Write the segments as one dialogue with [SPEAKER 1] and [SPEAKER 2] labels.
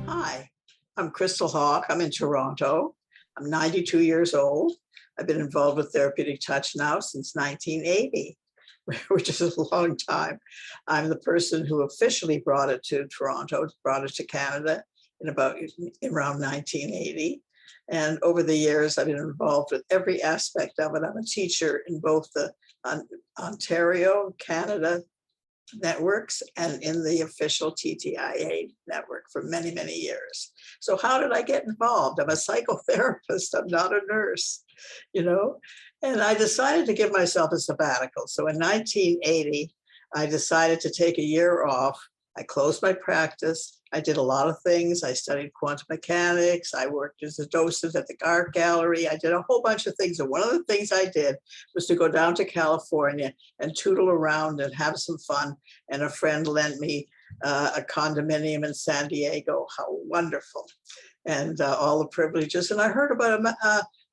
[SPEAKER 1] Hi, I'm Crystal Hawk. I'm in Toronto. I'm 92 years old. I've been involved with Therapeutic Touch now since 1980, which is a long time. I'm the person who officially brought it to Toronto, brought it to Canada around 1980. And over the years, I've been involved with every aspect of it. I'm a teacher in both the Ontario, Canada networks and in the official TTIA network for many, many years. So how did I get involved? I'm a psychotherapist. I'm not a nurse, you know, and I decided to give myself a sabbatical. So in 1980, I decided to take a year off. I closed my practice. I did a lot of things. I studied quantum mechanics. I worked as a docent at the art gallery. I did a whole bunch of things. And one of the things I did was to go down to California and tootle around and have some fun. And a friend lent me a condominium in San Diego. How wonderful. And all the privileges. And I heard about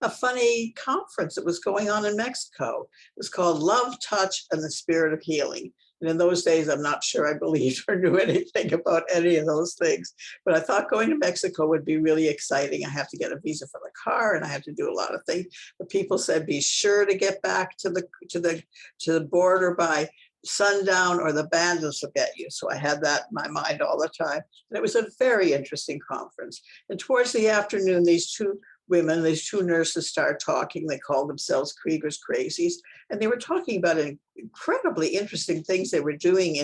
[SPEAKER 1] a funny conference that was going on in Mexico. It was called Love, Touch, and the Spirit of Healing. And in those days, I'm not sure I believed or knew anything about any of those things. But I thought going to Mexico would be really exciting. I have to get a visa for the car, and I have to do a lot of things. But people said, be sure to get back to the border by sundown, or the bandits will get you. So I had that in my mind all the time. And it was a very interesting conference. And towards the afternoon, these two nurses started talking. They called themselves Krieger's Crazies. And they were talking about incredibly interesting things they were doing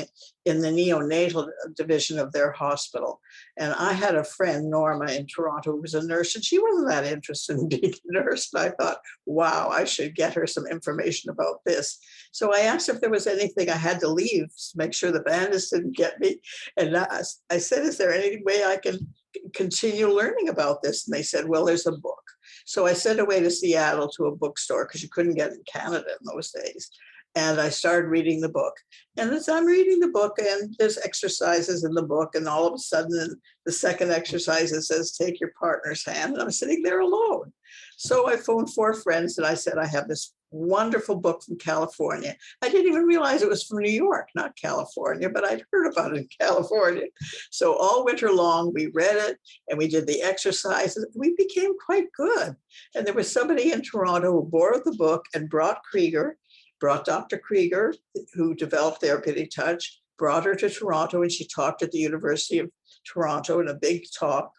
[SPEAKER 1] in the neonatal division of their hospital. And I had a friend, Norma, in Toronto, who was a nurse, and she wasn't that interested in being a nurse. And I thought, wow, I should get her some information about this. So I asked if there was anything I had to leave to make sure the bandits didn't get me. And I said, is there any way I can continue learning about this? And they said, well, there's a book. So I sent away to Seattle to a bookstore, because you couldn't get it in Canada in those days. And I started reading the book. And as I'm reading the book, and there's exercises in the book, and all of a sudden the second exercise, it says, take your partner's hand. And I'm sitting there alone. So I phoned 4 friends and I said, I have this wonderful book from California. I didn't even realize it was from New York, not California, but I'd heard about it in California. So all winter long, we read it and we did the exercises. We became quite good. And there was somebody in Toronto who borrowed the book and brought Dr. Krieger, who developed Therapeutic Touch, brought her to Toronto, and she talked at the University of Toronto in a big talk.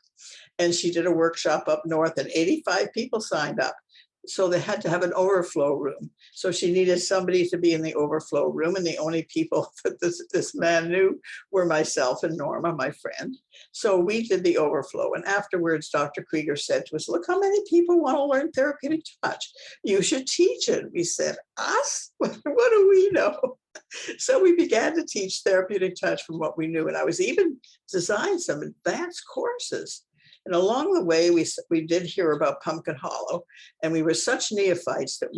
[SPEAKER 1] And she did a workshop up north, and 85 people signed up. So they had to have an overflow room. So she needed somebody to be in the overflow room. And the only people that this man knew were myself and Norma, my friend. So we did the overflow. And afterwards, Dr. Krieger said to us, look how many people want to learn Therapeutic Touch. You should teach it. We said, us? What do we know? So we began to teach Therapeutic Touch from what we knew. And I was even designed some advanced courses. And along the way, we did hear about Pumpkin Hollow, and we were such neophytes that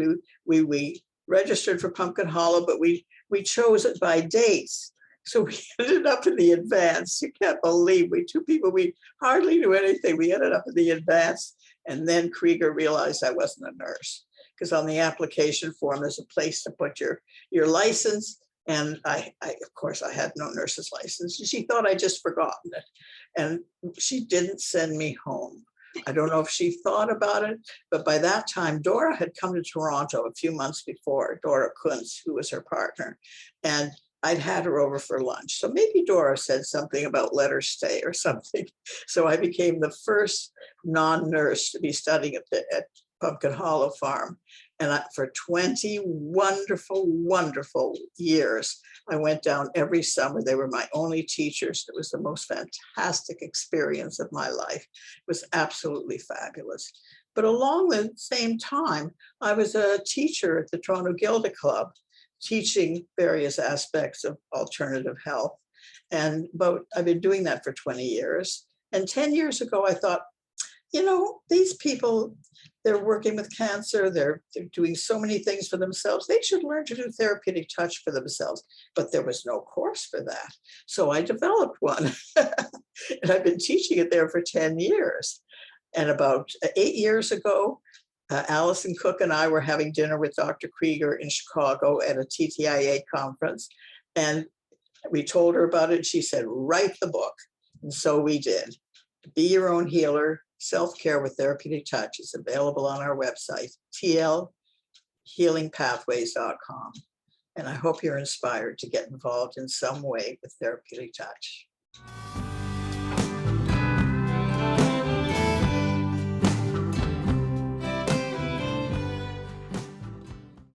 [SPEAKER 1] we registered for Pumpkin Hollow, but we chose it by dates. So we ended up in the advance. You can't believe we hardly knew anything. We ended up in the advance, and then Krieger realized I wasn't a nurse, because on the application form, there's a place to put your license. And I, of course, I had no nurse's license. She thought I'd just forgotten it. And she didn't send me home. I don't know if she thought about it, but by that time, Dora had come to Toronto a few months before, Dora Kuntz, who was her partner. And I'd had her over for lunch. So maybe Dora said something about let her stay or something. So I became the first non-nurse to be studying at Pumpkin Hollow Farm. And for 20 wonderful, wonderful years, I went down every summer. They were my only teachers. It was the most fantastic experience of my life. It was absolutely fabulous. But along the same time, I was a teacher at the Toronto Gilda Club, teaching various aspects of alternative health. But I've been doing that for 20 years. And 10 years ago, I thought, these people, they're working with cancer, they're doing so many things for themselves. They should learn to do therapeutic touch for themselves. But there was no course for that. So I developed one. And I've been teaching it there for 10 years. And about 8 years ago, Alison Cooke and I were having dinner with Dr. Krieger in Chicago at a TTIA conference, and we told her about it. She said, write the book. And so we did. Be Your Own Healer, Self-Care with Therapeutic Touch is available on our website, tlhealingpathways.com. And I hope you're inspired to get involved in some way with Therapeutic Touch.